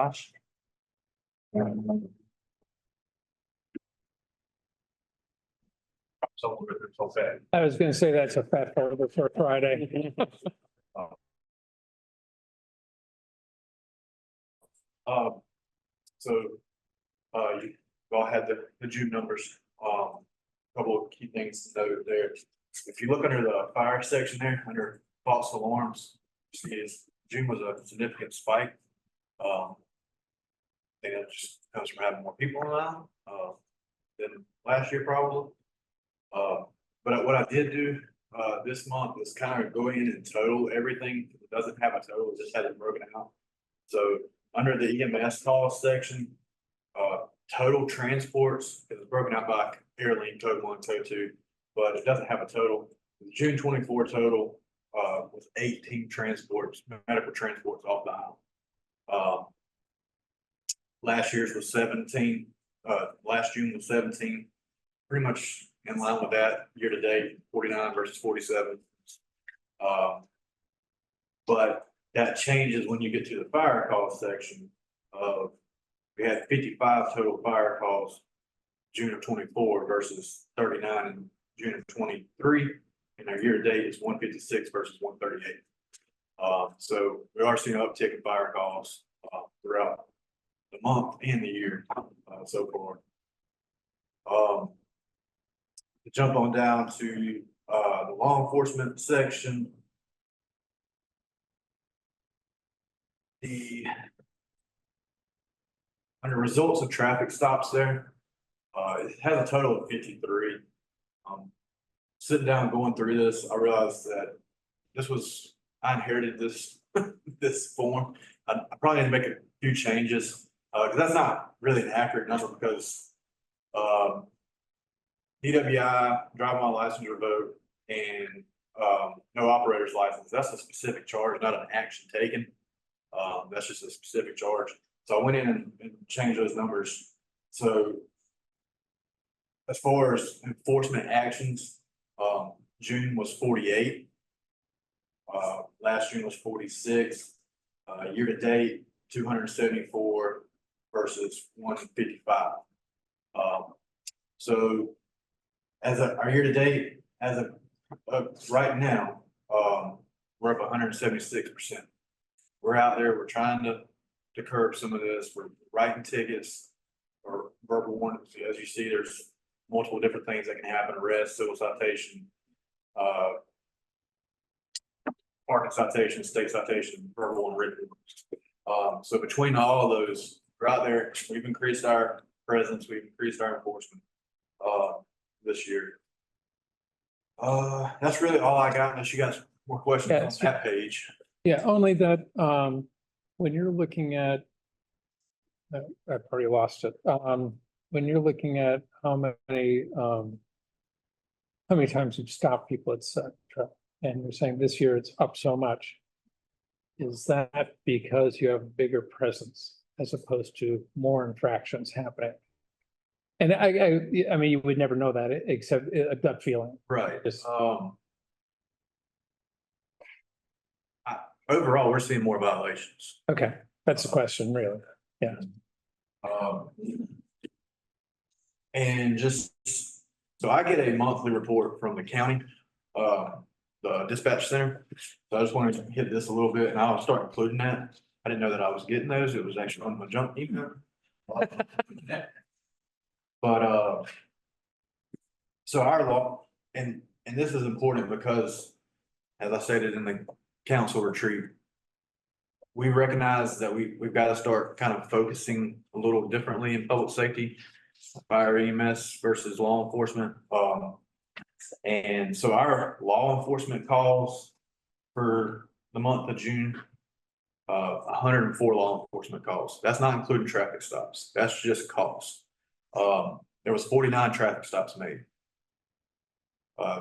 Josh. So bad. I was gonna say that's a fat folder for Friday. You all had the June numbers, couple of key things to note there. If you look under the fire section there, under false alarms, you see is June was a significant spike. And it just comes from having more people around, than last year probably. But what I did do, this month is kind of go in and total everything. It doesn't have a total, it just has it broken out. So under the EMS cost section, total transports is broken out by airline, total 1, total 2, but it doesn't have a total. The June 24 total, was 18 transports, medical transports off the aisle. Last year's was 17, last June was 17, pretty much in line with that year to date, 49 versus 47. But that changes when you get to the fire call section of, we had 55 total fire calls June of 24 versus 39 in June of 23. And our year to date is 156 versus 138. So we are seeing an uptick in fire calls, throughout the month and the year, so far. To jump on down to, the law enforcement section. Under results of traffic stops there, it has a total of 53. Sitting down going through this, I realized that I inherited this this form. I probably need to make a few changes, because that's not really an accurate number, because DWI, driving while license revoked, and no operator's license, that's a specific charge, not an action taken. That's just a specific charge. So I went in and changed those numbers. So as far as enforcement actions, June was 48. Last June was 46. Year to date, 274 versus 155. So as our year to date, as of right now, we're up 176%. We're out there, we're trying to curb some of this, we're writing tickets or verbal warnings. As you see, there's multiple different things that can happen: arrest, civil citation, parking citation, state citation, verbal and written. So between all of those, we're out there, we've increased our presence, we've increased our enforcement, this year. That's really all I got, unless you got more questions on that page. Yeah, only that, when you're looking at, I've already lost it. When you're looking at how many times you've stopped people, et cetera, and you're saying this year it's up so much, is that because you have a bigger presence as opposed to more infractions happening? And I mean, you would never know that except a gut feeling. Right. Just- Overall, we're seeing more violations. Okay, that's the question, really. Yeah. And just, so I get a monthly report from the county, the dispatch center. So I just wanted to hit this a little bit, and I'll start including that. I didn't know that I was getting those. It was actually on my junk email. But, so our law, and this is important because, as I stated in the council retreat, we recognize that we've got to start kind of focusing a little differently in public safety, fire EMS versus law enforcement. And so our law enforcement calls for the month of June, 104 law enforcement calls. That's not including traffic stops. That's just calls. There was 49 traffic stops made,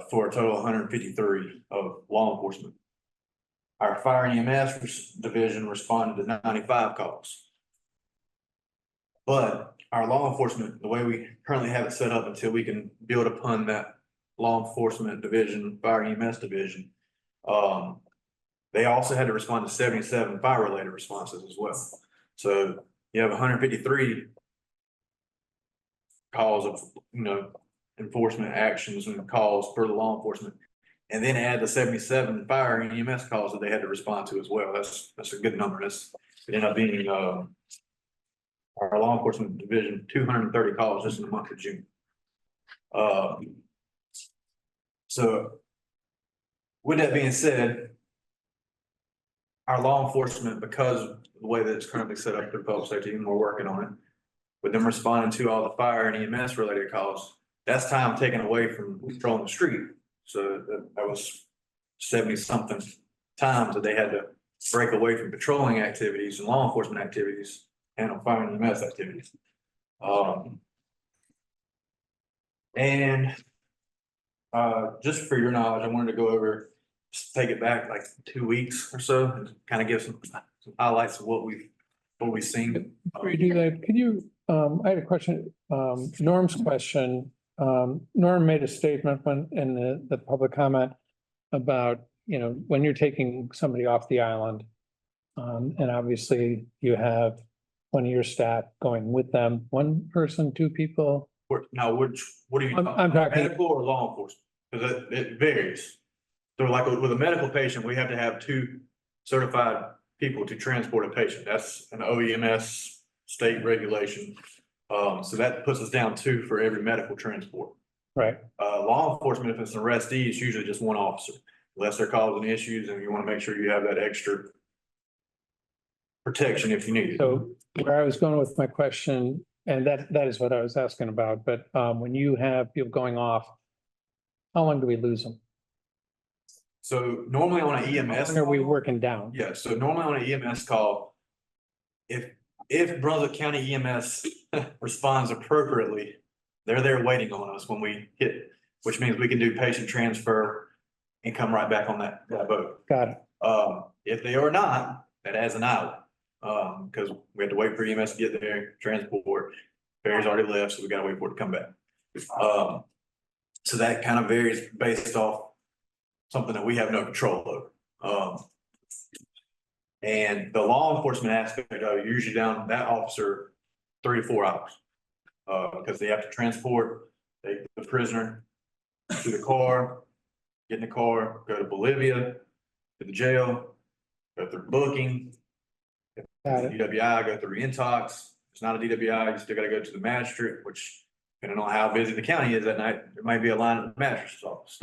for a total of 153 of law enforcement. Our fire and EMS division responded to 95 calls. But our law enforcement, the way we currently have it set up until we can build upon that law enforcement division, fire and EMS division, they also had to respond to 77 fire related responses as well. So you have 153 calls of, enforcement actions and calls for the law enforcement. And then add the 77 fire and EMS calls that they had to respond to as well. That's a good number. It ended up being, our law enforcement division, 230 calls just in the month of June. So with that being said, our law enforcement, because of the way that it's currently set up through public safety, and we're working on it, with them responding to all the fire and EMS related calls, that's time taken away from patrolling the street. So that was 70 something times that they had to break away from patrolling activities and law enforcement activities and on fire and EMS activities. Just for your knowledge, I wanted to go over, just take it back like 2 weeks or so and kind of give some highlights of what we've seen. Before you do that, could you, I had a question, Norm's question. Norm made a statement when, in the public comment about, when you're taking somebody off the island. And obviously you have one of your staff going with them, one person, two people. What are you? I'm talking- Medical or law enforcement? Because it varies. So like with a medical patient, we have to have 2 certified people to transport a patient. That's an OEMS state regulation. So that puts us down 2 for every medical transport. Right. Law enforcement, if it's an arrestee, it's usually just 1 officer, unless they're causing issues and you want to make sure you have that extra protection if you need it. So where I was going with my question, and that is what I was asking about, but when you have people going off, how long do we lose them? So normally on an EMS. When are we working down? Yeah, so normally on an EMS call, if Brunswick County EMS responds appropriately, they're there waiting on us when we hit, which means we can do patient transfer and come right back on that boat. Got it. If they are not, that adds an hour. Because we have to wait for EMS to get there, transport, ferry's already left, so we gotta wait for it to come back. So that kind of varies based off something that we have no control over. And the law enforcement aspect of it, usually down that officer 3 to 4 hours. Because they have to transport the prisoner to the car, get in the car, go to Bolivia, to the jail, go through booking. Got it. DWI, go through intox. If it's not a DWI, you still gotta go to the magistrate, which depending on how busy the county is that night, there might be a line at the magistrate's office.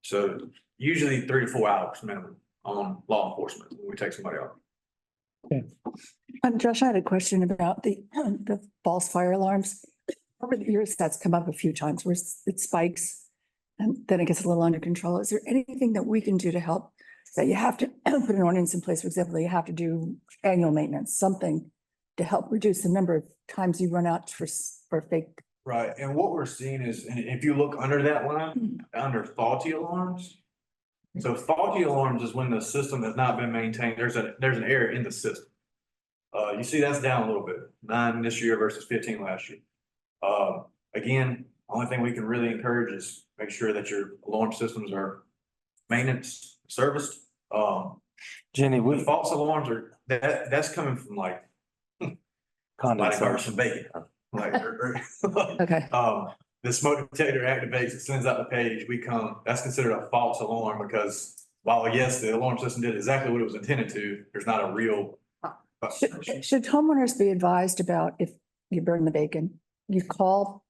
So usually 3 to 4 hours minimum on law enforcement when we take somebody off. Josh, I had a question about the false fire alarms. Over the years, that's come up a few times where it spikes and then it gets a little under control. Is there anything that we can do to help? That you have to put an ordinance in place, for example, you have to do annual maintenance, something to help reduce the number of times you run out for fake. Right, and what we're seeing is, and if you look under that line, under faulty alarms. So faulty alarms is when the system has not been maintained, there's an error in the system. You see that's down a little bit, 9 this year versus 15 last year. Again, only thing we can really encourage is make sure that your alarm systems are maintenance, serviced. Jenny, The false alarms are, that's coming from like, somebody burnt some bacon. Like, Okay, the smoke detector activates, it sends out the page, that's considered a false alarm because while yes, the alarm system did exactly what it was intended to, there's not a real. should homeowners be advised about if you burn the bacon, you call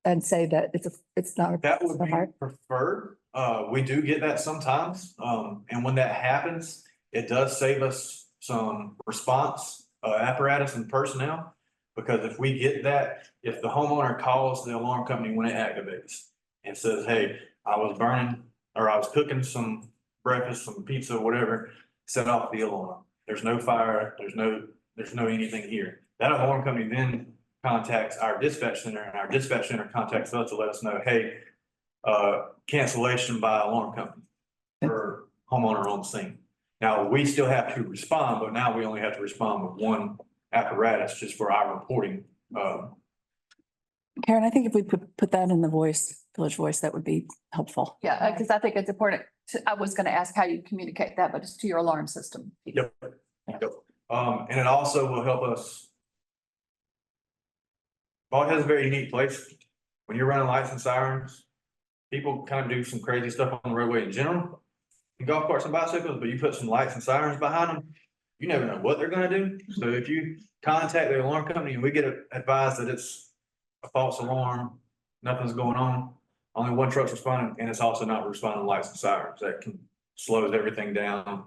and say that it's not. That would be hard? preferred. We do get that sometimes. And when that happens, it does save us some response, apparatus and personnel. Because if we get that, if the homeowner calls the alarm company when it activates and says, hey, I was burning or I was cooking some breakfast, some pizza, whatever, set off the alarm. There's no fire, there's no anything here. That alarm company then contacts our dispatch center and our dispatch center contacts us to let us know, hey, cancellation by alarm company or homeowner on scene. Now, we still have to respond, but now we only have to respond with one apparatus just for our reporting. Karen, I think if we put that in the village voice, that would be helpful. Yeah, because I think it's important. I was going to ask how you communicate that, but it's to your alarm system. Yep. And it also will help us. Bald Head's a very unique place. When you're running lights and sirens, people kind of do some crazy stuff on the roadway in general. In golf carts and bicycles, but you put some lights and sirens behind them, you never know what they're gonna do. So if you contact the alarm company and we get advised that it's a false alarm, nothing's going on, only one truck's responding, and it's also not responding to lights and sirens, that can slows everything down,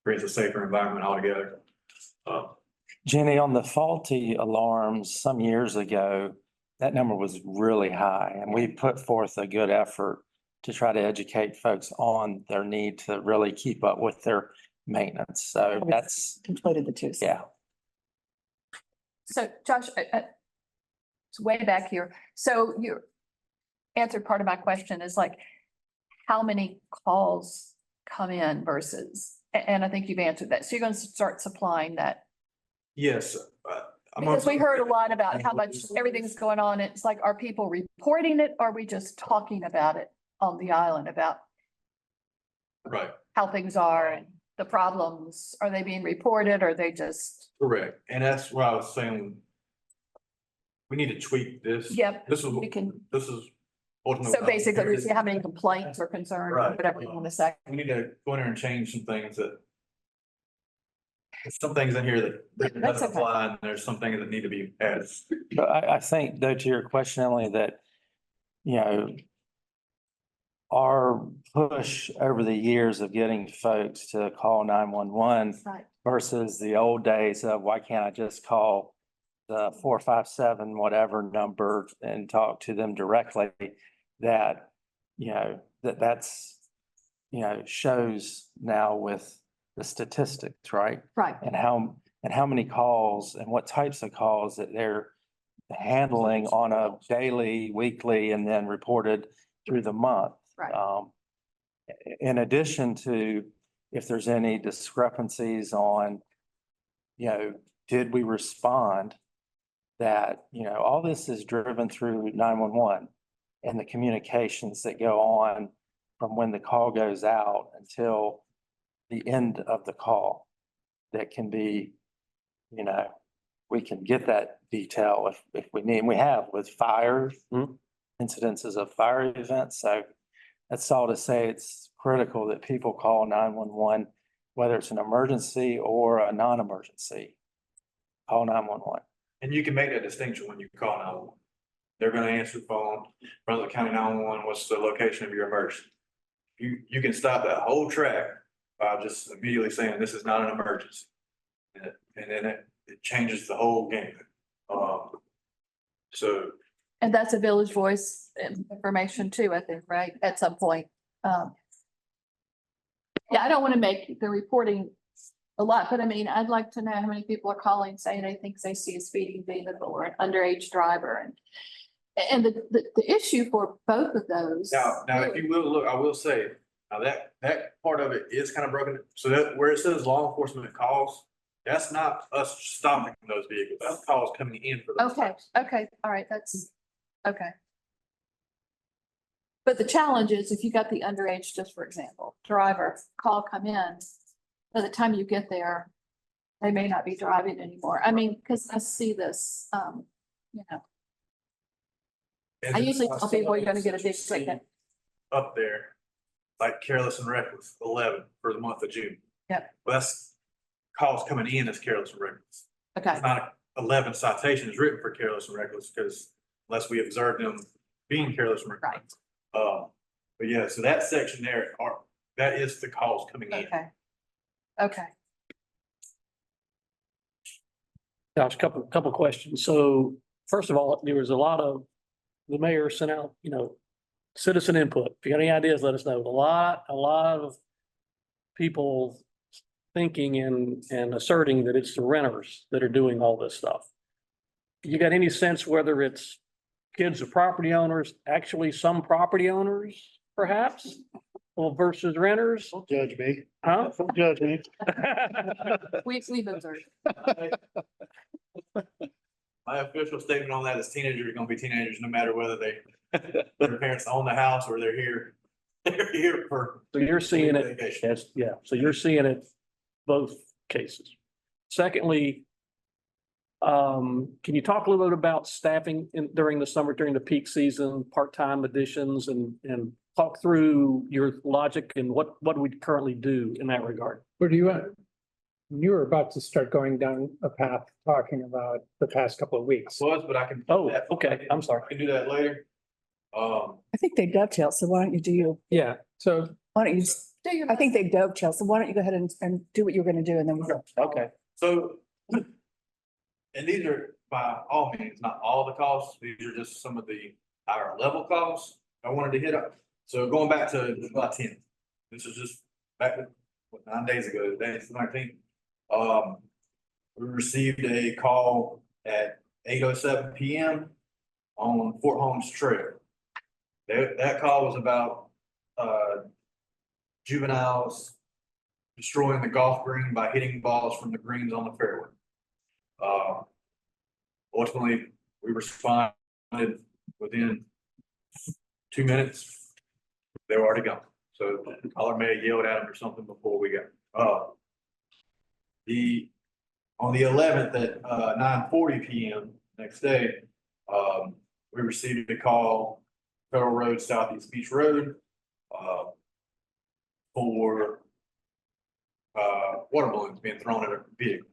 creates a safer environment altogether. Jenny, on the faulty alarms some years ago, that number was really high and we put forth a good effort to try to educate folks on their need to really keep up with their maintenance. So that's, Completed the two. yeah. So Josh, it's way back here. So you answered part of my question is like, how many calls come in versus, and I think you've answered that. So you're going to start supplying that. Yes. Because we heard a lot about how much everything's going on. It's like, are people reporting it? Or are we just talking about it on the island about Right, how things are and the problems? Are they being reported? Or are they just, correct. And that's what I was saying. We need to tweak this. yep, This is, you can, this is. ultimately so what- basically we see how many complaints or concerns or Right. whatever you want to say. We need to go in there and change some things that. There's some things in here that That's doesn't okay. apply, and there's some things that need to be added. But I think though, to your question, Emily, that, you know, our push over the years of getting folks to call 911 Right. versus the old days of why can't I just call the 457 whatever number and talk to them directly, that, you know, that's, you know, shows now with the statistics, right? Right. And how many calls and what types of calls that they're handling on a daily, weekly, and then reported through the month. Right. In addition to if there's any discrepancies on, you know, did we respond? That, you know, all this is driven through 911 and the communications that go on from when the call goes out until the end of the call. That can be, you know, we can get that detail if we need, and we have with fires, incidences of fire events. So that's all to say it's critical that people call 911, whether it's an emergency or a non-emergency. Call 911. And you can make that distinction when you call 911. They're gonna answer the phone, Brunswick County 911, what's the location of your emergency? You can stop that whole track by just immediately saying, this is not an emergency. And then it changes the whole game. So, And that's a Village Voice information too, I think, right? At some point. Yeah, I don't want to make the reporting a lot, but I mean, I'd like to know how many people are calling saying they think they see a speeding vehicle or an underage driver and the issue for both of those. now, if you will look, I will say, now that part of it is kind of broken. So that where it says law enforcement calls, that's not us stopping those vehicles. That's calls coming in for those. Okay, types. okay, all right, that's, okay. But the challenge is if you got the underage, just for example, driver, call come in, by the time you get there, they may not be driving anymore. I mean, because I see this, you know, And I then usually some tell people you're gonna of get a those big that you see ticket. Up there, like careless and reckless, 11 for the month of June. Yep. Well, that's calls coming in as careless and reckless. Okay, It's not 11 citations written for careless and reckless, because unless we observe them being careless and reckless. right, But yeah, so that section there that is the calls coming in. okay. Okay, Josh, couple questions. So first of all, there was a lot of, the mayor sent out, you know, citizen input. If you got any ideas, let us know. A lot of people thinking and asserting that it's the renters that are doing all this stuff. You got any sense whether it's kids of property owners, actually some property owners perhaps? Well, versus renters, Don't judge me. huh? Don't judge me. we've observed. My official statement on that is teenagers are gonna be teenagers no matter whether their parents own the house or they're here. They're here for. So you're seeing it, vacation. yes, yeah, so you're seeing it both cases. Secondly, can you talk a little bit about staffing during the summer, during the peak season, part-time additions and talk through your logic and what we currently do in that regard? Where do you want? You were about to start going down a path talking about the past couple of weeks. Was, but I can. Oh, okay, I'm sorry. I can do that later. I think they dovetail, so why don't you do your, Yeah, so why don't you, just- Do your I think they dovetail, so why don't you go ahead and do what you're gonna do and then we'll. Okay, So, and these are by all means, not all the costs, these are just some of the higher level costs I wanted to hit up. So going back to July 10th, this is just back to, 9 days ago, the day is the 19th. We received a call at 8:07 PM on Fort Holmes Trail. That call was about, juveniles destroying the golf green by hitting balls from the greens on the fairway. Ultimately, we responded within 2 minutes. They were already gone. So the caller may have yelled at them or something before we got. On the 11th at 9:40 PM next day, we received a call, Federal Road, Southeast Beach Road, for water balloons being thrown at a vehicle.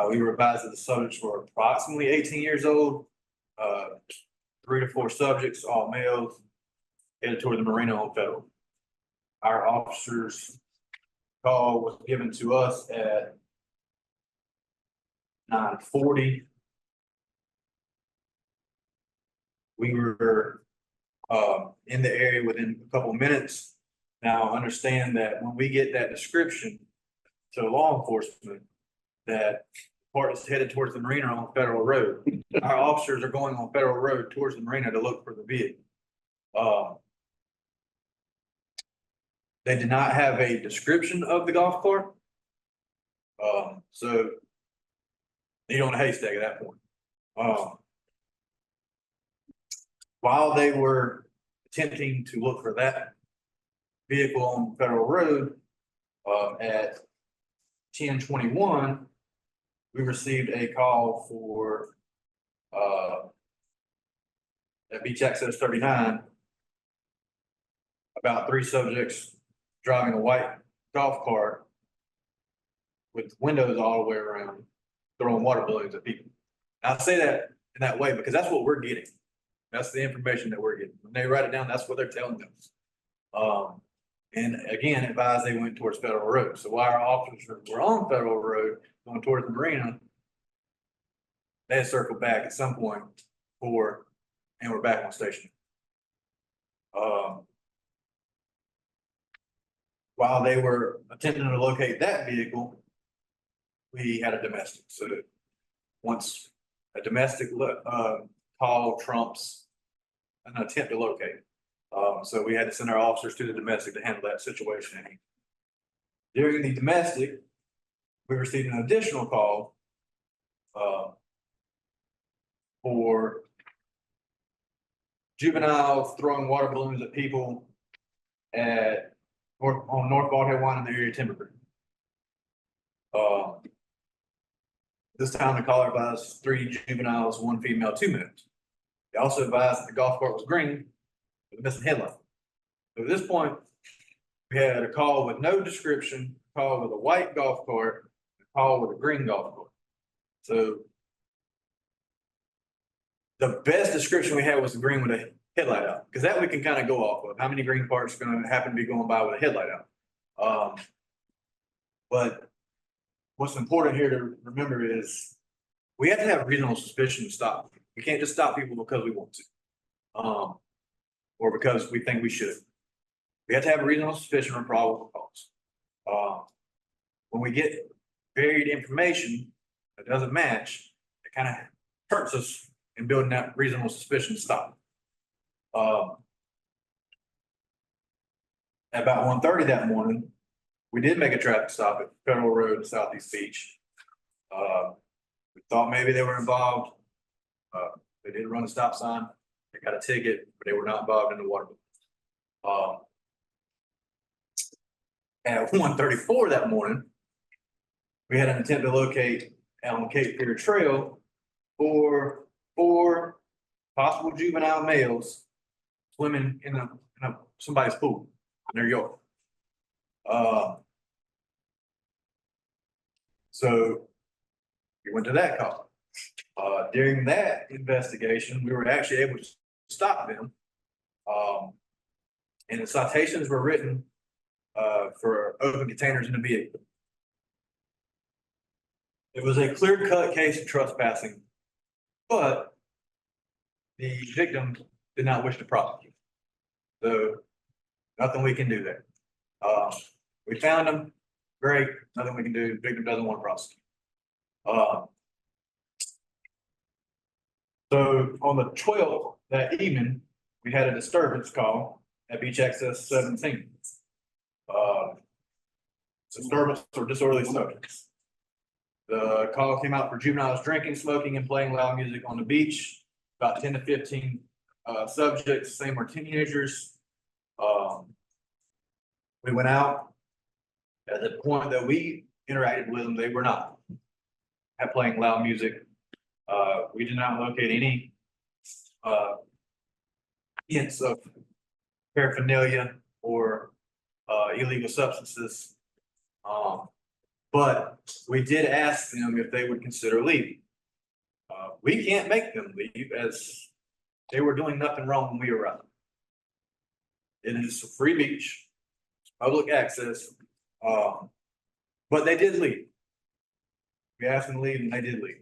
We were advised that the subjects were approximately 18 years old, 3 to 4 subjects, all males, headed toward the marina on Federal. Our officers' call was given to us at 9:40. We were in the area within a couple of minutes. Now, understand that when we get that description to law enforcement, that part is headed towards the marina on Federal Road. Our officers are going on Federal Road towards the marina to look for the vehicle. They did not have a description of the golf cart. So you don't haystack at that point. While they were attempting to look for that vehicle on Federal Road, at 10:21, we received a call for, at Beach Access 39, about 3 subjects driving a white golf cart with windows all the way around, throwing water balloons at people. And I say that in that way because that's what we're getting. That's the information that we're getting. When they write it down, that's what they're telling us. And again, advised they went towards Federal Road. So while our officers were on Federal Road going towards the marina, they had circled back at some point and we're back on station. While they were attempting to locate that vehicle, we had a domestic. So once a domestic call trumps an attempt to locate. So we had to send our officers to the domestic to handle that situation. During the domestic, we received an additional call for juveniles throwing water balloons at people on North Bald One in the area of Timber Creek. This time the caller advised 3 juveniles, 1 female, 2 males. They also advised that the golf cart was green with a missing headlight. So at this point, we had a call with no description, a call with a white golf cart, a call with a green golf cart. So the best description we had was the green with a headlight out, because that we can kind of go off of. How many green carts are going to happen to be going by with a headlight out? But what's important here to remember is we have to have reasonable suspicion to stop. We can't just stop people because we want to, or because we think we should. We have to have a reasonable suspicion or probable cause. When we get varied information that doesn't match, it kind of hurts us in building that reasonable suspicion to stop. At about 1:30 that morning, we did make a traffic stop at Federal Road in Southeast Beach. We thought maybe they were involved. They did run a stop sign. They got a ticket, but they were not involved in the water. At 1:34 that morning, we had an attempt to locate on Cape Fear Trail for four possible juvenile males swimming in somebody's pool in their yard. So we went to that call. During that investigation, we were actually able to stop them. And the citations were written for open containers in the vehicle. It was a clear-cut case of trespassing, but the victim did not wish to prosecute. So nothing we can do there. We found them, great, nothing we can do, victim doesn't want to prosecute. So on the 12th, that evening, we had a disturbance call at Beach Access 17. Disturbance or disorderly smoking. The call came out for juveniles drinking, smoking, and playing loud music on the beach. About 10 to 15 subjects, same were teenagers. We went out. At the point that we interacted with them, they were not playing loud music. We did not locate any hints of paraphernalia or illegal substances. But we did ask them if they would consider leaving. We can't make them leave as they were doing nothing wrong when we arrived. It is a free beach, public access, but they did leave. We asked them to leave and they did leave.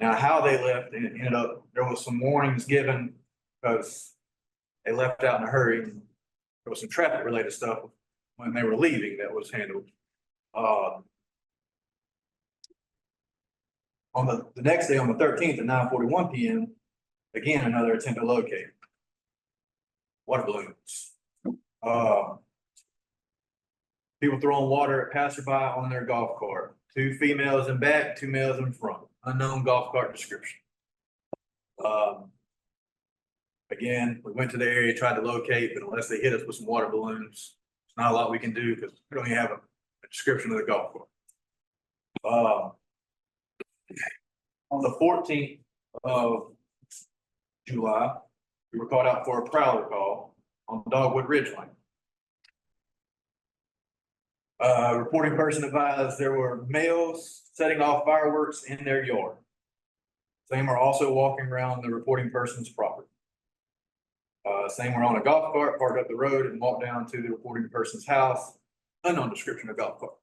Now how they left, it ended up, there was some warnings given because they left out in a hurry. There was some traffic related stuff when they were leaving that was handled. On the next day, on the 13th at 9:41 p.m., again, another attempt to locate water balloons. People throwing water at passerby on their golf cart. 2 females in back, 2 males in front. Unknown golf cart description. Again, we went to the area, tried to locate, but unless they hit us with some water balloons, there's not a lot we can do because we don't even have a description of the golf cart. On the 14th of July, we were called out for a prowler call on Dogwood Ridge Line. Reporting person advised there were males setting off fireworks in their yard. Same are also walking around the reporting person's property. Same were on a golf cart, parked up the road and walked down to the reporting person's house. Unknown description of golf cart.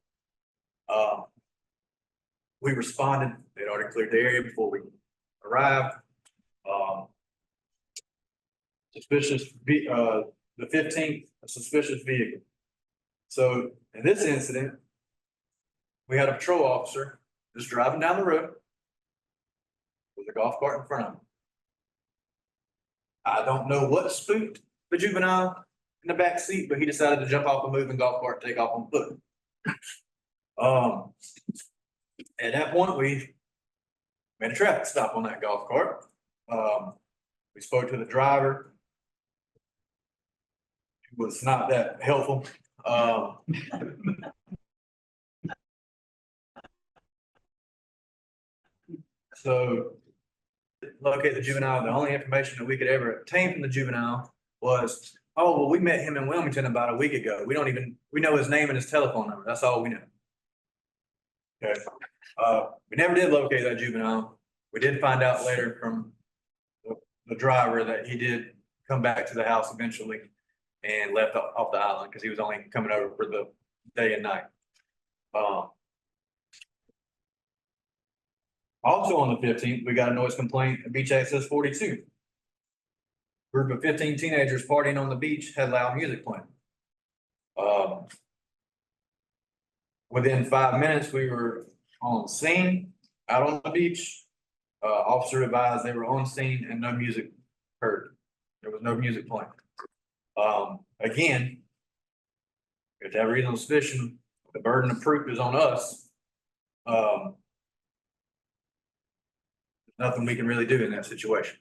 We responded, they'd already cleared the area before we arrived. The 15th, a suspicious vehicle. So in this incident, we had a patrol officer just driving down the road with a golf cart in front of him. I don't know what spooked the juvenile in the back seat, but he decided to jump off a moving golf cart, take off on foot. At that point, we made a traffic stop on that golf cart. We spoke to the driver. He was not that helpful. So locate the juvenile. The only information that we could ever obtain from the juvenile was, oh, well, we met him in Wilmington about a week ago. We know his name and his telephone number. That's all we know. Okay. We never did locate that juvenile. We did find out later from the driver that he did come back to the house eventually and left off the island because he was only coming over for the day and night. Also on the 15th, we got a noise complaint at Beach Access 42. Group of 15 teenagers partying on the beach had loud music playing. Within 5 minutes, we were on scene, out on the beach. Officer advised they were on scene and no music heard. There was no music playing. Again, we have to have reasonable suspicion. The burden of proof is on us. Nothing we can really do in that situation.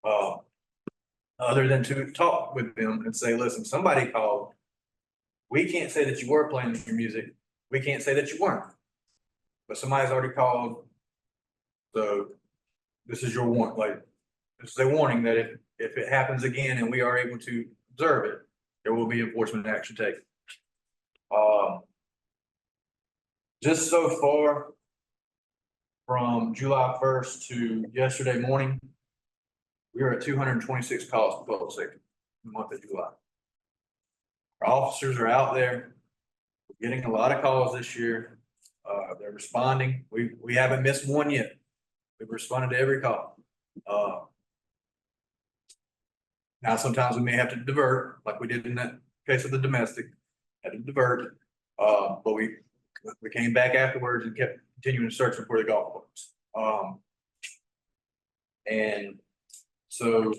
Other than to talk with them and say, listen, somebody called we can't say that you were playing your music. We can't say that you weren't. But somebody's already called. So this is your warning, like, this is a warning that if it happens again and we are able to observe it, there will be enforcement action taken. Just so far, from July first to yesterday morning, we are at 226 calls for public safety in the month of July. Our officers are out there, we're getting a lot of calls this year. They're responding. We haven't missed one yet. We've responded to every call. Now, sometimes we may have to divert, like we did in that case of the domestic, had to divert. But we came back afterwards and kept continuing searching for the golf carts. And so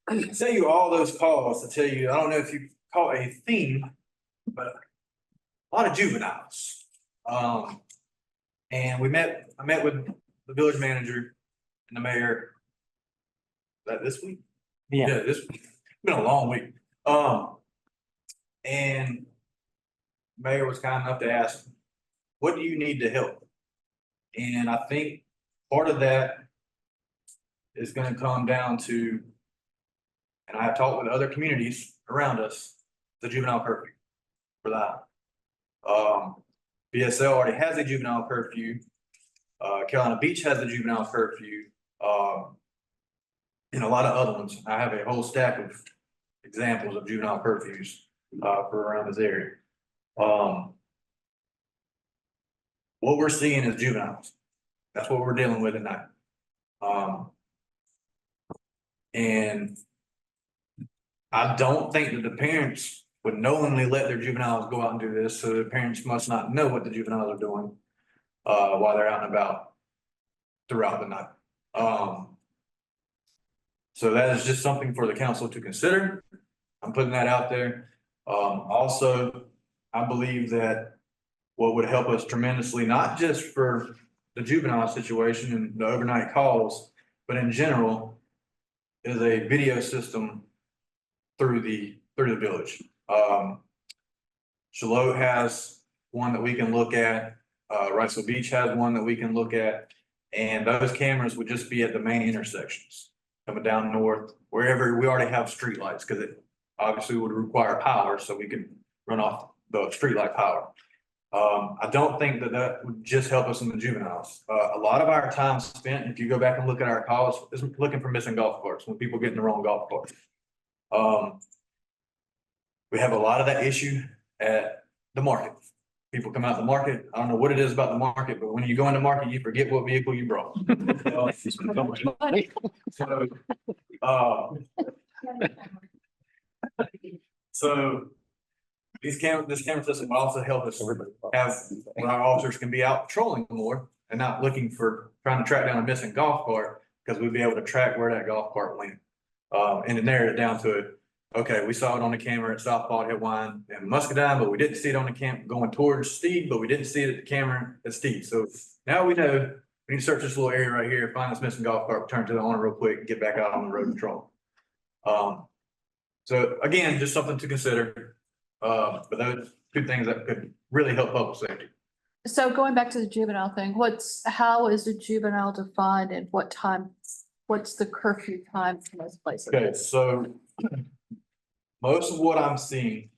I tell you all those calls to tell you, I don't know if you call it a theme, but a lot of juveniles. And I met with the village manager and the mayor. That this week? Yeah. This week. It's been a long week. And mayor was kind enough to ask, what do you need to help? And I think part of that is gonna come down to, and I have talked with other communities around us, the juvenile curfew for that. BSL already has a juvenile curfew. Carolina Beach has a juvenile curfew. And a lot of other ones. I have a whole stack of examples of juvenile curfews, for around this area. What we're seeing is juveniles. That's what we're dealing with at night. And I don't think that the parents would knowingly let their juveniles go out and do this, so the parents must not know what the juveniles are doing while they're out and about throughout the night. So that is just something for the council to consider. I'm putting that out there. Also, I believe that what would help us tremendously, not just for the juvenile situation and the overnight calls, but in general, is a video system through the village. Shalot has one that we can look at. Wrightsville Beach has one that we can look at. And those cameras would just be at the main intersections, coming down north, wherever we already have streetlights, because it obviously would require power, so we can run off the streetlight power. I don't think that would just help us in the juveniles. A lot of our time spent, if you go back and look at our calls, is looking for missing golf carts, when people get in the wrong golf cart. We have a lot of that issue at the market. People come out the market, I don't know what it is about the market, but when you go in the market, you forget what vehicle you brought. So this camera system will also help us have, when our officers can be out patrolling more and not looking for, trying to track down a missing golf cart, because we'd be able to track where that golf cart went. And to narrow it down to, okay, we saw it on the camera at South Bald Head Wine and Muscadine, but we didn't see it on the camp going towards Steed, but we didn't see it at the camera at Steed. So now we know we need to search this little area right here, find this missing golf cart, turn to the owner real quick, and get back out on the road patrol. So again, just something to consider. But those two things that could really help public safety. So going back to the juvenile thing, how is a juvenile defined and what time, what's the curfew time for most places? Okay, so most of what I'm seeing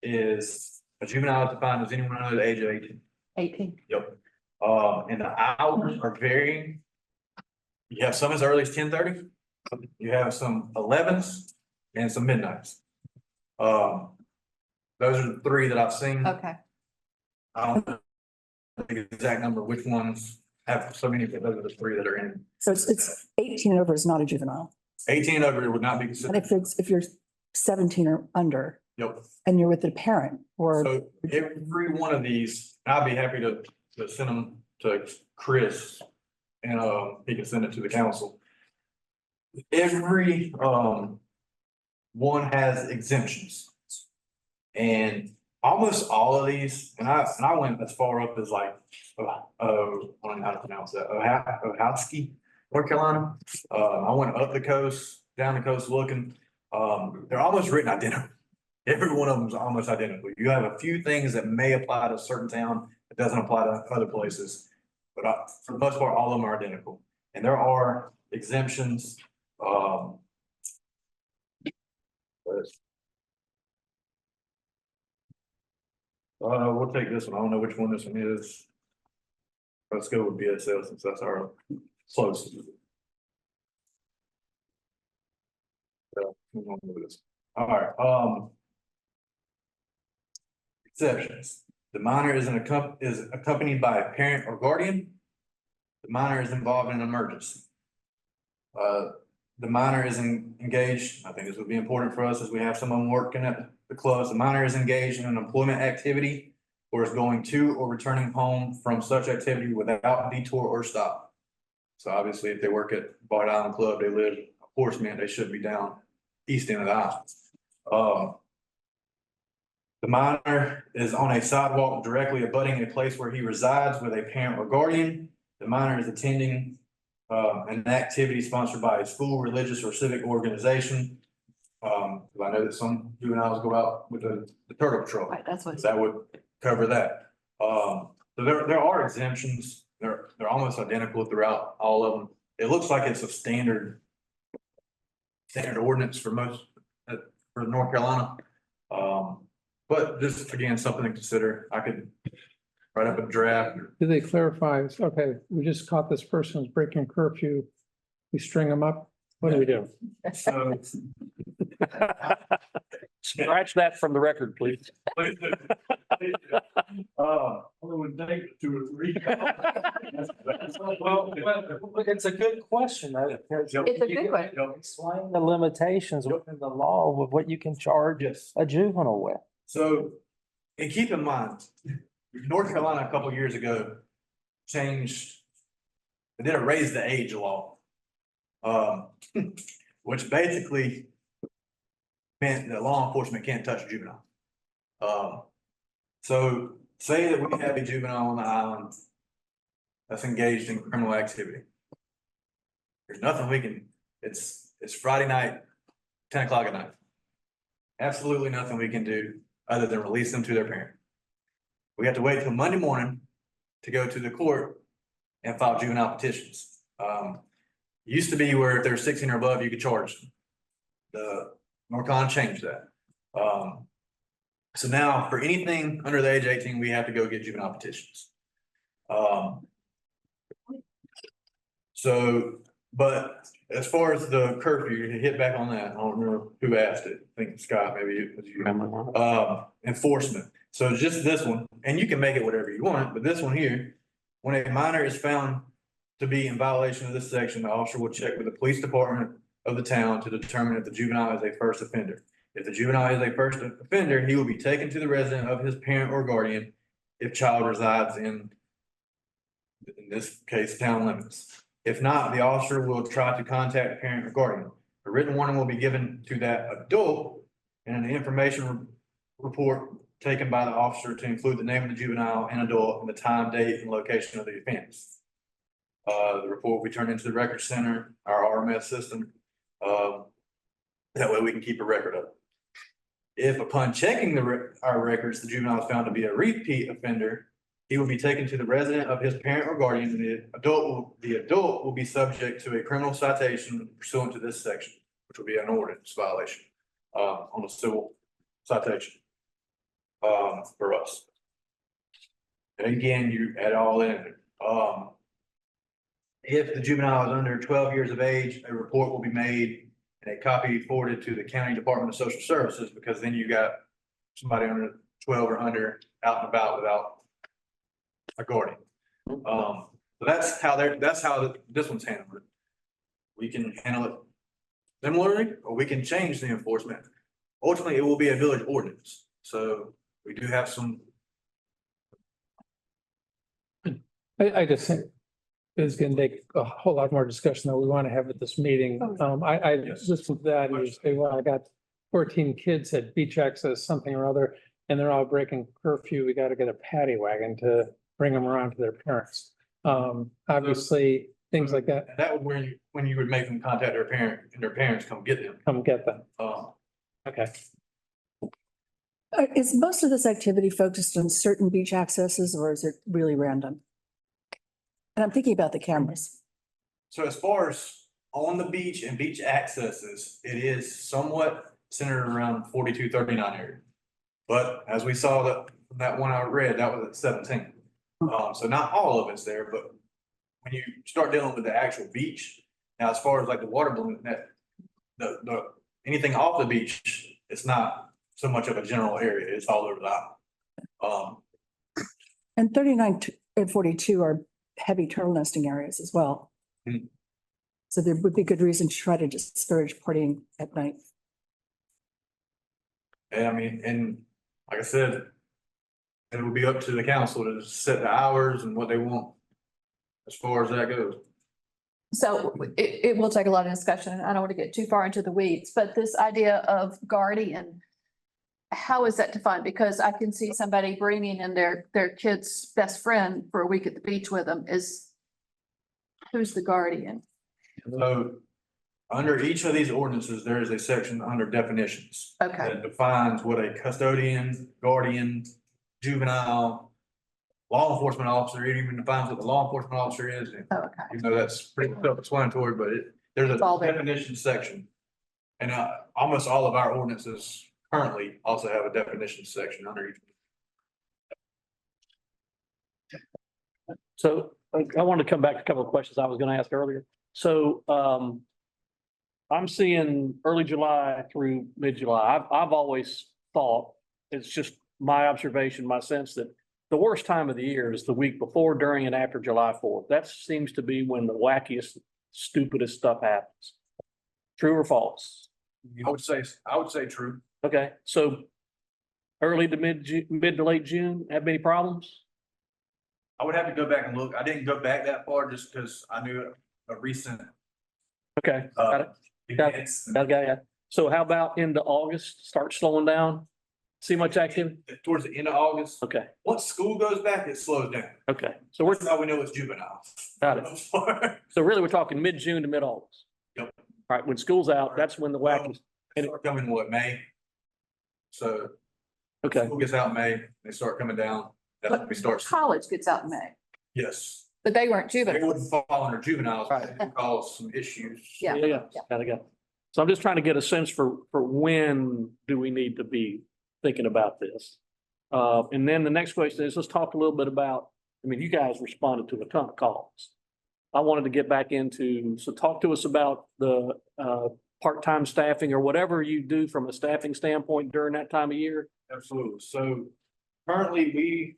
is a juvenile is defined as anyone under the age of 18. 18. Yep. And the hours are varying. You have some as early as 10:30. You have some 11s and some midnights. Those are the three that I've seen. Okay. I don't know the exact number, which ones have so many, but those are the three that are in. So it's 18 and over is not a juvenile. 18 and over would not be And considered. if you're 17 or under Yep. and you're with a parent or, So every one of these, I'd be happy to send them to Chris and he can send it to the council. Every one has exemptions. And almost all of these, and I went as far up as like, I don't know how to pronounce that, Ohowski, North Carolina. I went up the coast, down the coast looking, they're almost written identical. Every one of them is almost identical. You have a few things that may apply to a certain town, it doesn't apply to other places. But for the most part, all of them are identical. And there are exemptions, we'll take this one. I don't know which one this one is. Let's go with BSL since that's our closest. So, move on with this. All right, exceptions. The minor is is accompanied by a parent or guardian. The minor is involved in an emergency. The minor is engaged, I think this would be important for us as we have someone working at the clubs. The minor is engaged in an employment activity or is going to or returning home from such activity without detour or stop. So obviously, if they work at Bard Island Club, they live Horseman, they should be down east end of the island. The minor is on a sidewalk directly abutting a place where he resides with a parent or guardian. The minor is attending an activity sponsored by a school, religious, or civic organization. I know that some juveniles go out with the turtle patrol. Right, that's what. That would cover that. So there are exemptions. They're almost identical throughout all of them. It looks like it's a standard ordinance for most, for North Carolina. But just again, something to consider. I could write up a draft. Do they clarify, okay, we just caught this person who's breaking curfew. We string them up. What do we do? So Scratch that from the record, please. would take 2 or 3. Well, it's a good question, though. because It's a good question. Explain the limitations within the law with what you can charge Yes. a juvenile with. So, and keep in mind, North Carolina a couple of years ago changed, they did a raise the age law. Which basically meant that law enforcement can't touch a juvenile. So say that we have a juvenile on the island that's engaged in criminal activity. There's nothing we can, it's Friday night, 10 o'clock at night. Absolutely nothing we can do other than release them to their parent. We have to wait till Monday morning to go to the court and file juvenile petitions. Used to be where if they're 16 or above, you could charge them. The NORCON changed that. So now for anything under the age of 18, we have to go get juvenile petitions. So, but as far as the curfew, to hit back on that, I don't remember who asked it. I think Scott, maybe it was you. Enforcement. So just this one, and you can make it whatever you want, but this one here, when a minor is found to be in violation of this section, the officer will check with the police department of the town to determine if the juvenile is a first offender. If the juvenile is a first offender, he will be taken to the residence of his parent or guardian if child resides in this case, town limits. If not, the officer will try to contact parent or guardian. A written warning will be given to that adult and an information report taken by the officer to include the name of the juvenile and adult and the time, date, and location of the offense. The report will be turned into the record center, our RMS system. That way we can keep a record of it. If upon checking our records, the juvenile is found to be a repeat offender, he will be taken to the residence of his parent or guardian, and the adult will be subject to a criminal citation pursuant to this section, which will be an ordinance violation, on a civil citation, for us. And again, you add all in it. If the juvenile is under 12 years of age, a report will be made and a copy forwarded to the County Department of Social Services, because then you got somebody under 12 or under out and about without a guardian. So that's how this one's handled. We can handle it similarly, or we can change the enforcement. Ultimately, it will be a village ordinance. So we do have some. I just think it's gonna take a whole lot more discussion that we want to have at this meeting. I listened to that and you say, well, I got 14 kids at beach access, something or other, and they're all breaking curfew. We got to get a paddy wagon to bring them around to their parents. Obviously, things like that, That would when you would make them contact their parent and their parents come get them. come get them. Um, Okay. Is most of this activity focused on certain beach accesses or is it really random? And I'm thinking about the cameras. So as far as on the beach and beach accesses, it is somewhat centered around 4239 area. But as we saw that one I read, that was at 17. So not all of it's there, but when you start dealing with the actual beach, now as far as like the water balloon, that anything off the beach, it's not so much of a general area, it's all over the island. And 39 and 42 are heavy turtle nesting areas as well. Mhm. So there would be good reason to try to discourage partying at night. And I mean, and like I said, it will be up to the council to set the hours and what they want as far as that goes. So it will take a lot of discussion, and I don't want to get too far into the weeds, but this idea of guardian, how is that defined? Because I can see somebody bringing in their kid's best friend for a week at the beach with them who's the guardian? So under each of these ordinances, there is a section under definitions. Okay, That defines what a custodian, guardian, juvenile, law enforcement officer, it even defines what the law enforcement officer is. And oh, okay. you know, that's pretty self-explanatory, but there's It's all a there. definition section. And almost all of our ordinances currently also have a definition section under each. So I wanted to come back to a couple of questions I was gonna ask earlier. So, I'm seeing early July through mid-July. I've always thought, it's just my observation, my sense that the worst time of the year is the week before, during, and after July 4th. That seems to be when the wackiest, stupidest stuff happens. True or false? I would say true. Okay, so early to mid to late June, have any problems? I would have to go back and look. I didn't go back that far just because I knew a recent, Okay, got it. Got it. events. Okay, yeah. So how about into August, start slowing down? See much activity? Towards the end of August, Okay, once school goes back, it slows down. okay. So we're, That's how we know it's juvenile. got it. So really, we're talking mid-June to mid-August. Yep. All right, when school's out, that's when the wacky, They start coming, what, May? So okay, school gets out in May, they start coming down, that's when we start, College gets out in May, yes. but they weren't They juvenile. wouldn't fall under juveniles, but Right. it would cause some issues. Yeah. yeah, gotta go. So I'm just trying to get a sense for when do we need to be thinking about this? And then the next question is, let's talk a little bit about, I mean, you guys responded to a ton of calls. I wanted to get back into, so talk to us about the part-time staffing or whatever you do from a staffing standpoint during that time of year. Absolutely. So currently we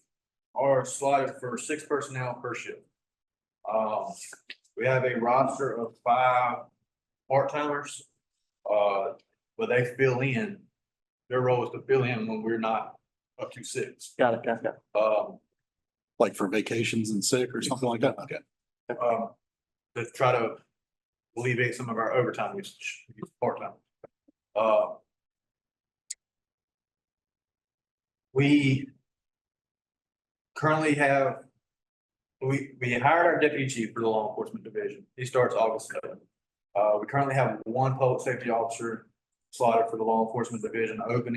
are slotted for 6 personnel per shift. We have a roster of 5 part-timers. But they fill in, their role is to fill in when we're not up to 6. Got it, got it. Like for vacations and sick or something like that? Okay. To try to alleviate some of our overtime usage, part-time. We currently have, we hired our deputy chief for the law enforcement division. He starts August 7th. We currently have 1 public safety officer slotted for the law enforcement division open.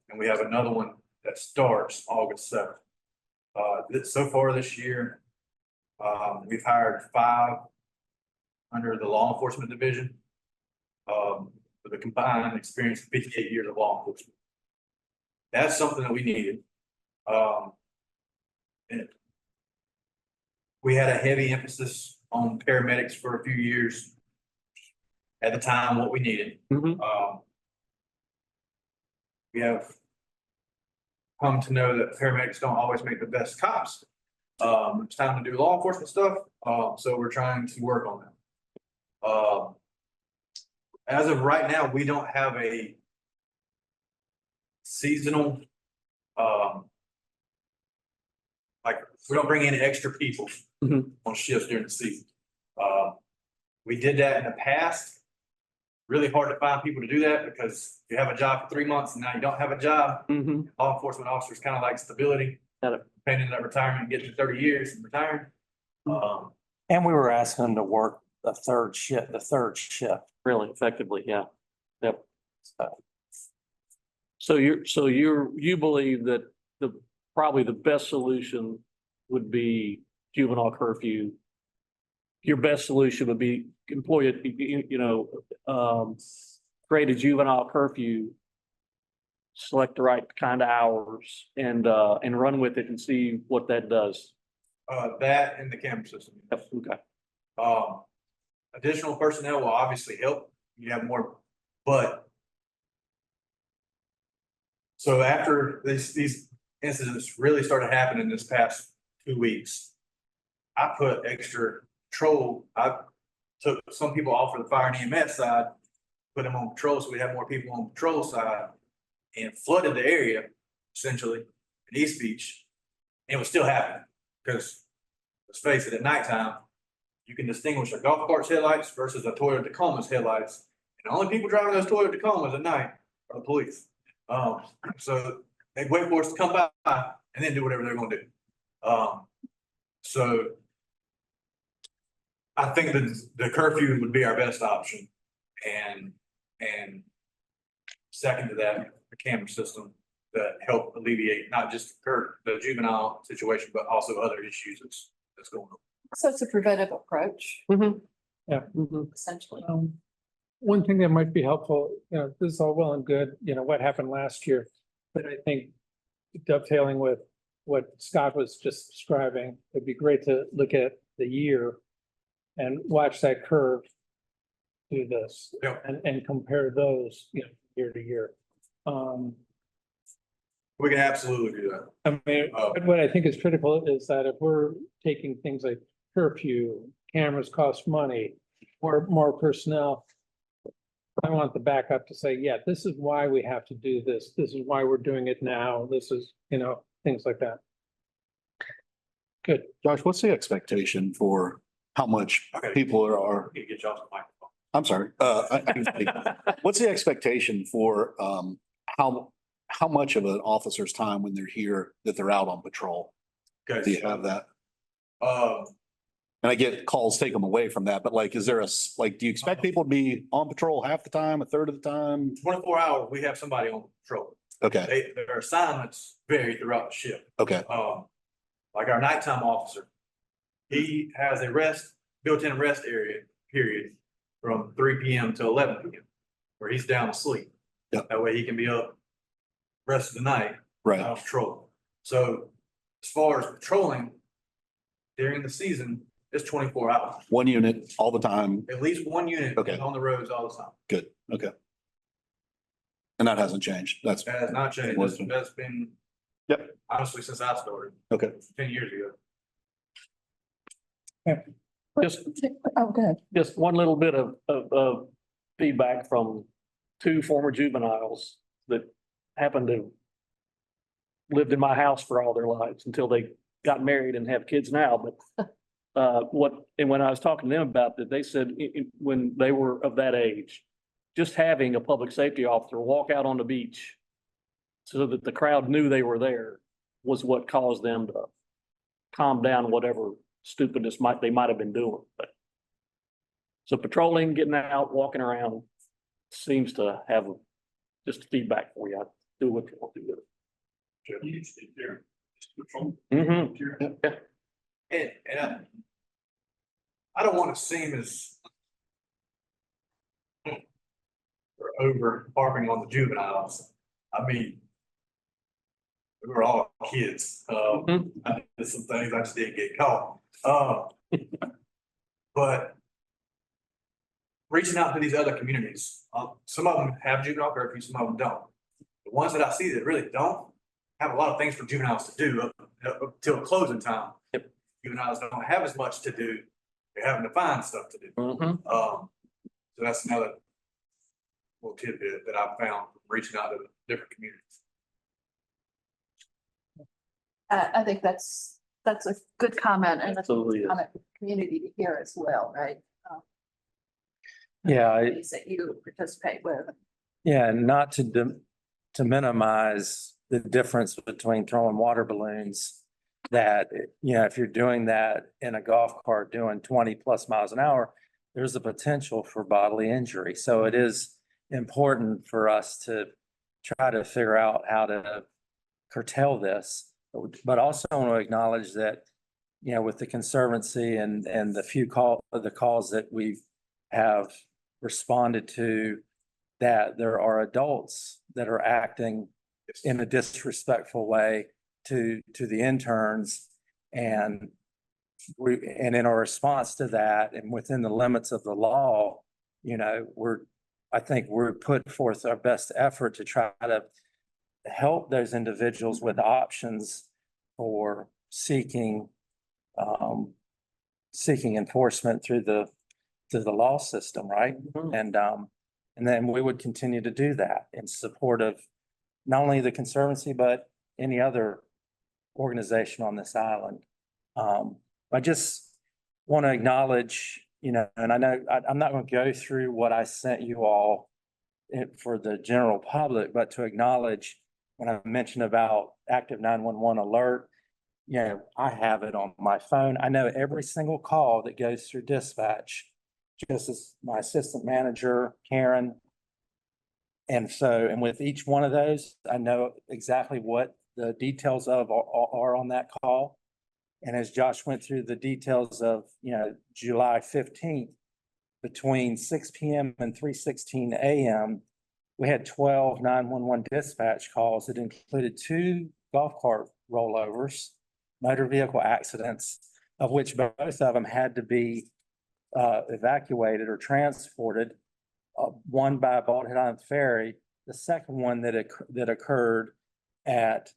And we have another one that starts August 7th. So far this year, we've hired 5 under the law enforcement division. With a combined experience of 58 years of law enforcement. That's something that we needed. And we had a heavy emphasis on paramedics for a few years. At the time, what we needed. Mhm. We have come to know that paramedics don't always make the best cops. It's time to do law enforcement stuff, so we're trying to work on that. As of right now, we don't have a seasonal, like, we don't bring in extra people Mhm. on shifts during the season. We did that in the past. Really hard to find people to do that because you have a job for 3 months and now you don't have a job. Mhm. Law enforcement officers kind of like stability. Got it. Pending that retirement, getting to 30 years and retiring. And we were asking them to work the third shift. Really effectively, yeah. Yep. So you believe that probably the best solution would be juvenile curfew. Your best solution would be employ it, create a juvenile curfew. Select the right kind of hours and run with it and see what that does. That and the camera system. Yep, okay. Additional personnel will obviously help. You have more, but. So after these incidents really started happening this past 2 weeks. I put extra patrol. I took some people off for the fire and EMS side, put them on patrol, so we have more people on patrol side. And flooded the area essentially in East Beach. And it was still happening, because let's face it, at nighttime, you can distinguish a golf cart's headlights versus a Toyota Tacoma's headlights. And the only people driving those Toyota Tacomas at night are the police. So they wait for us to come by and then do whatever they're gonna do. So I think the curfew would be our best option. And second to that, the camera system that help alleviate not just the juvenile situation, but also other issues that's going on. So it's a preventive approach, Yeah. essentially. One thing that might be helpful, this is all well and good, what happened last year, but I think dovetailing with what Scott was just describing, it'd be great to look at the year and watch that curve do this. Yeah. And compare those, year to year. We can absolutely do that. I mean, what I think is critical is that if we're taking things like curfew, cameras cost money, or more personnel. I want the backup to say, yeah, this is why we have to do this. This is why we're doing it now. This is, things like that. Good. Josh, what's the expectation for how much Okay. people are, Need to get you off the microphone. I'm sorry, what's the expectation for, how much of an officer's time when they're here that they're out on patrol? Do Okay. you have that? Uh, And I get calls take them away from that, but like, is there do you expect people to be on patrol half the time, a third of the time? 24 hours, we have somebody on patrol. Okay, Their assignments vary throughout the shift. okay, Like our nighttime officer, he has a built-in rest area, period, from 3 PM to 11 PM, where he's down to sleep. Yep. That way he can be up rest of the night, right. out on patrol. So as far as patrolling during the season, it's 24 hours. One unit all the time. At least one unit Okay. is on the roads all the time. Good, okay. And that hasn't changed. That's, That has not changed. That's been. Yep. Honestly, since I started, okay. 10 years ago. Just, Oh, good. just one little bit of feedback from two former juveniles that happened to lived in my house for all their lives until they got married and have kids now, but when I was talking to them about that, they said when they were of that age, just having a public safety officer walk out on the beach so that the crowd knew they were there was what caused them to calm down whatever stupidness they might have been doing, but so patrolling, getting out, walking around seems to have just feedback for you. Do what you want to do. Mm-hmm. And I don't want to seem as we're over harping on the juveniles. I mean, we were all kids. Mhm. I did some things, I just didn't get caught. But reaching out to these other communities, some of them have juvenile curfew, some of them don't. The ones that I see that really don't have a lot of things for juveniles to do up till closing time. Juveniles don't have as much to do. They're having to find stuff to do. Mhm. So that's another little tidbit that I found from reaching out to the different communities. I think that's a good comment and that's a Absolutely is. comment for the community to hear as well, right? Yeah, Communities that you participate with. yeah, and not to minimize the difference between throwing water balloons. That, if you're doing that in a golf cart doing 20+ miles an hour, there's a potential for bodily injury. So it is important for us to try to figure out how to curtail this. But also want to acknowledge that, you know, with the Conservancy and the the calls that we have responded to, that there are adults that are acting in a disrespectful way to the interns. And and in our response to that, and within the limits of the law, you know, I think we're put forth our best effort to try to help those individuals with options for seeking enforcement through the law system, right? And then we would continue to do that in support of not only the Conservancy, but any other organization on this island. I just want to acknowledge, you know, and I know I'm not going to go through what I sent you all for the general public, but to acknowledge when I mentioned about active 911 alert, you know, I have it on my phone. I know every single call that goes through dispatch, just as my assistant manager, Karen. And so, and with each one of those, I know exactly what the details of are on that call. And as Josh went through the details of, you know, July 15th, between 6 p.m. and 3:16 a.m., we had 12 911 dispatch calls that included 2 golf cart rollovers, motor vehicle accidents, of which both of them had to be evacuated or transported. One by Bald Head Island Ferry, the second one that occurred at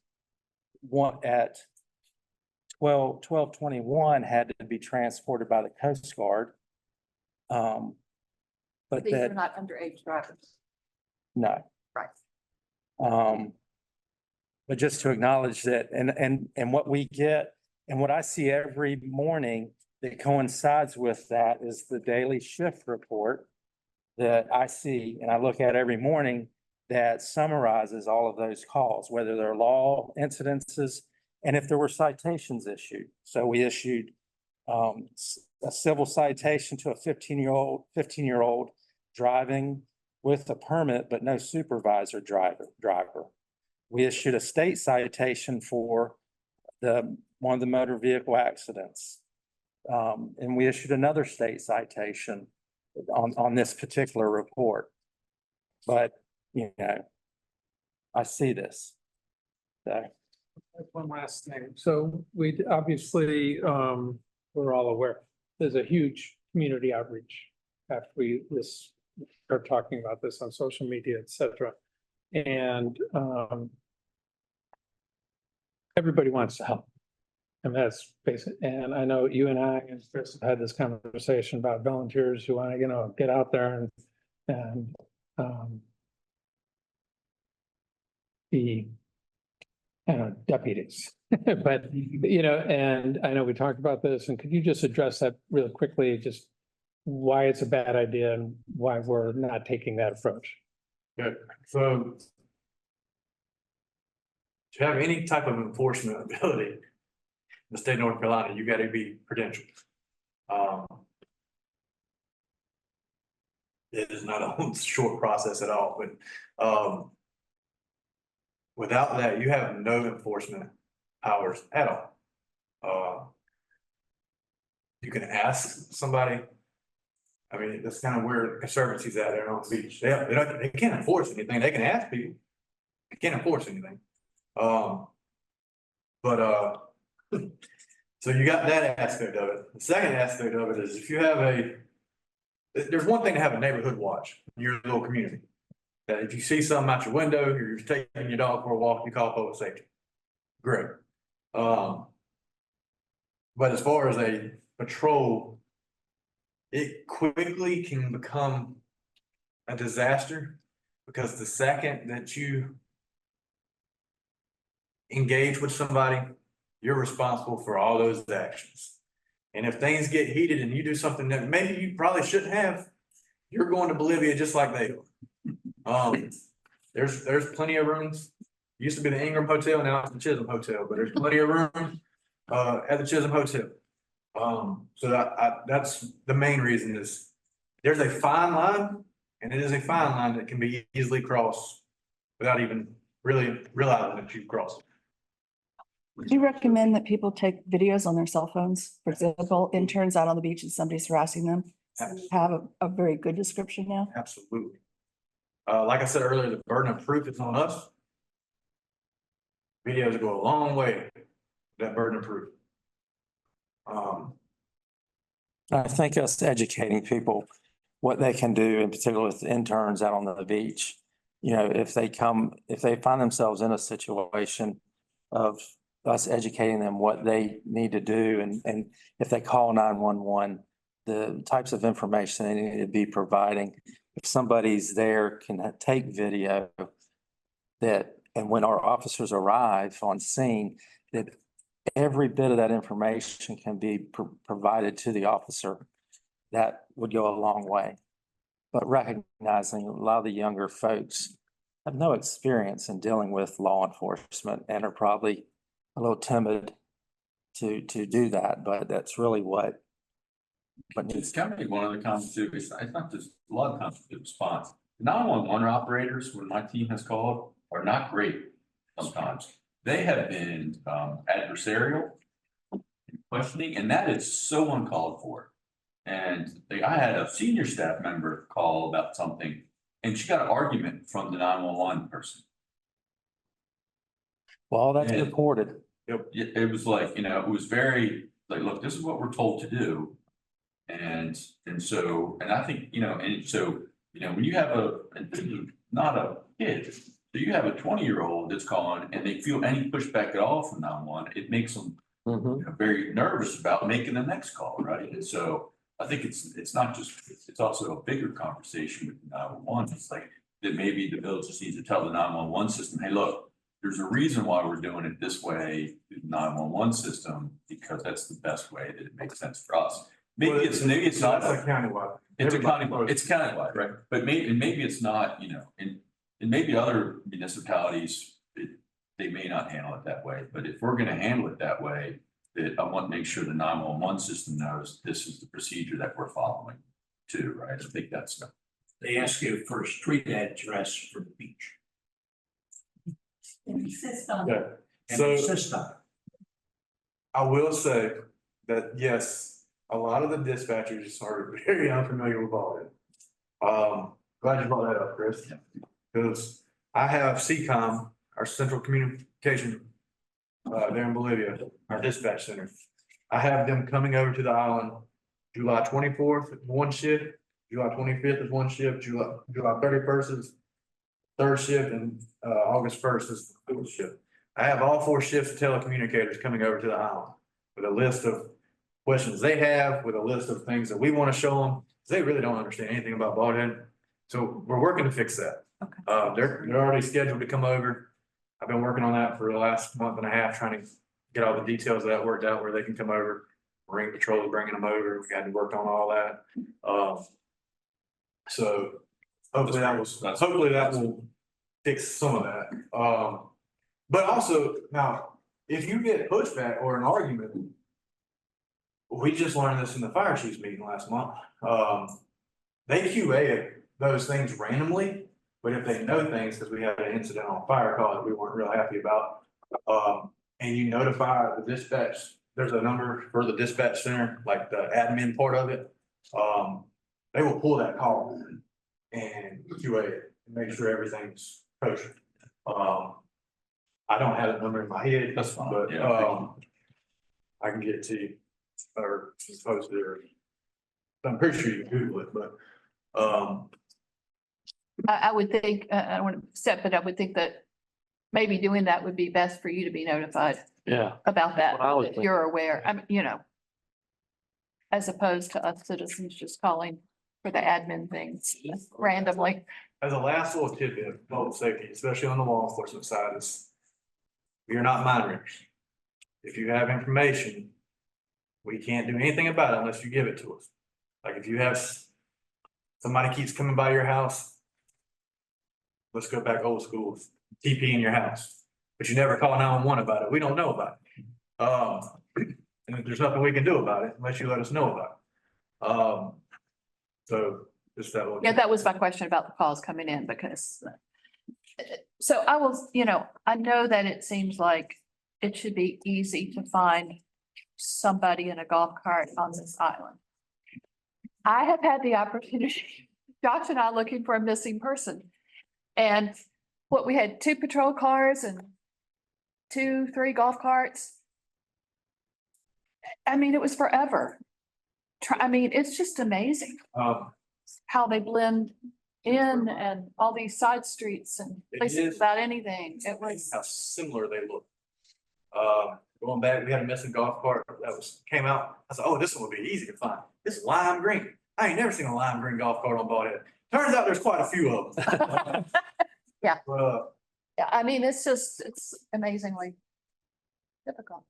12:21 had to be transported by the Coast Guard. But These are that, not underage drivers. no. Right. But just to acknowledge that, and what we get, and what I see every morning that coincides with that is the daily shift report that I see, and I look at every morning, that summarizes all of those calls, whether they're law incidences, and if there were citations issued. So we issued a civil citation to a 15-year-old driving with a permit, but no supervisor driver. We issued a state citation for one of the motor vehicle accidents. And we issued another state citation on this particular report. But, you know, I see this. So, One last thing. So we obviously, we're all aware, there's a huge community outreach after we start talking about this on social media, et cetera. And everybody wants to help. And that's basic. And I know you and I and Chris have had this conversation about volunteers who want to, you know, get out there and be, I don't know, deputies. But, you know, and I know we talked about this, and could you just address that really quickly, just why it's a bad idea and why we're not taking that approach? Good. So to have any type of enforcement ability in the state of North Carolina, you got to be credentialed. It is not a short process at all, but without that, you have no enforcement powers at all. You can ask somebody. I mean, that's kind of where Conservancy's at there on the beach. They can't enforce anything. They can ask people. They can't enforce anything. So you got that aspect of it. The second aspect of it is if you have there's one thing to have a neighborhood watch in your little community. That if you see something out your window, you're taking your dog for a walk, you call public safety. Great. But as far as a patrol, it quickly can become a disaster because the second that you engage with somebody, you're responsible for all those actions. And if things get heated and you do something that maybe you probably shouldn't have, you're going to Bolivia just like they are. There's plenty of rooms. Used to be the Ingram Hotel, now it's the Chisholm Hotel, but there's plenty of rooms at the Chisholm Hotel. So that's the main reason is there's a fine line, and it is a fine line that can be easily crossed without even really realizing that you've crossed. Do you recommend that people take videos on their cell phones? For example, interns out on the beach and somebody's harassing them, have a very good description now? Absolutely. Like I said earlier, the burden of proof is on us. Videos go a long way, that burden of proof. I think us educating people, what they can do, in particular with interns out on the beach. You know, if they find themselves in a situation of us educating them what they need to do, and if they call 911, the types of information they need to be providing. If somebody's there can take video that, and when our officers arrive on scene, that every bit of that information can be provided to the officer, that would go a long way. But recognizing a lot of the younger folks have no experience in dealing with law enforcement and are probably a little timid to do that, but that's really what It's needs. kind of one of the comments too, it's not just, a lot of times the response. 911 operators, when my team has called, are not great sometimes. They have been adversarial, questioning, and that is so uncalled for. And I had a senior staff member call about something, and she got an argument from the 911 person. Well, that's Yeah. reported. It was like, it was very, like, look, this is what we're told to do. And so, and I think, and so, when you have not a kid, so you have a 20-year-old that's calling and they feel any pushback at all from 911, it makes them very nervous about making the next call, right? And so I think it's not just, it's also a bigger conversation with 911. It's like that maybe the village just needs to tell the 911 system, hey, look, there's a reason why we're doing it this way through the 911 system, because that's the best way that it makes sense for us. Maybe it's not. It's a countywide. It's a Everybody countywide, it's countywide, right? But maybe it's not, and maybe other municipalities, they may not handle it that way. But if we're gonna handle it that way, that I want to make sure the 911 system knows this is the procedure that we're following too, right? I think that's. They ask you for a street address for the beach. Insist on. Yeah. And So insist on it. I will say that, yes, a lot of the dispatchers are very unfamiliar with all that. Glad you brought that up, Chris. Because I have CCOM, our central communication, there in Bolivia, our dispatch center. I have them coming over to the island July 24th, one shift, July 25th is one shift, July 31st is third shift, and August 1st is the fourth shift. I have all 4 shifts of telecommunicators coming over to the island with a list of questions they have, with a list of things that we want to show them. They really don't understand anything about bald head. So we're working to fix that. Okay. They're already scheduled to come over. I've been working on that for the last month and a half, trying to get all the details of that worked out where they can come over. Marine Patrol is bringing them over. We had to work on all that. So hopefully that will fix some of that. But also now, if you get pushback or an argument, we just learned this in the fire chiefs meeting last month. They QA those things randomly, but if they know things, because we had an incident on fire call that we weren't real happy about, and you notify the dispatch, there's a number for the dispatch center, like the admin part of it. They will pull that call and QA it and make sure everything's kosher. I don't have that number in my head. That's fine, But, yeah. I can get it to you, or post it, or I'm pretty sure you can Google it, but, I would think, I don't want to step, but I would think that maybe doing that would be best for you to be notified Yeah. about that, What I would if think. you're aware, as opposed to us citizens just calling for the admin things randomly. as a last little tidbit of public safety, especially on the law enforcement side, is we are not mind readers. If you have information, we can't do anything about it unless you give it to us. Like if you have somebody keeps coming by your house, let's go back old school, TP in your house, but you never call 911 about it. We don't know about it. And there's nothing we can do about it unless you let us know about it. So just that. Yeah, that was my question about the calls coming in, because So I was, I know that it seems like it should be easy to find somebody in a golf cart on this island. I have had the opportunity, Josh and I looking for a missing person. And we had 2 patrol cars and 2, 3 golf carts. I mean, it was forever. It's just amazing how they blend in and all these side streets and It places is. without anything. It was, How similar they look. Going back, we had a missing golf cart came out. I said, oh, this one will be easy to find. This is lime green. I ain't never seen a lime green golf cart on Bald Head. Turns out there's quite a few of them. Yeah. But, yeah, it's amazingly difficult.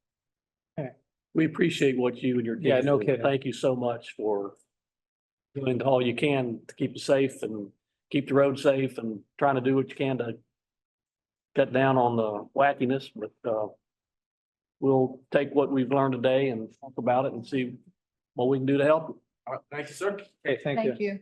We appreciate what you and your. Yeah, team no do. kidding. Thank you so much for doing all you can to keep it safe and keep the road safe and trying to do what you can to cut down on the wackiness, but, we'll take what we've learned today and talk about it and see what we can do to help. all right, thank you, sir. Okay, thank you. Thank you.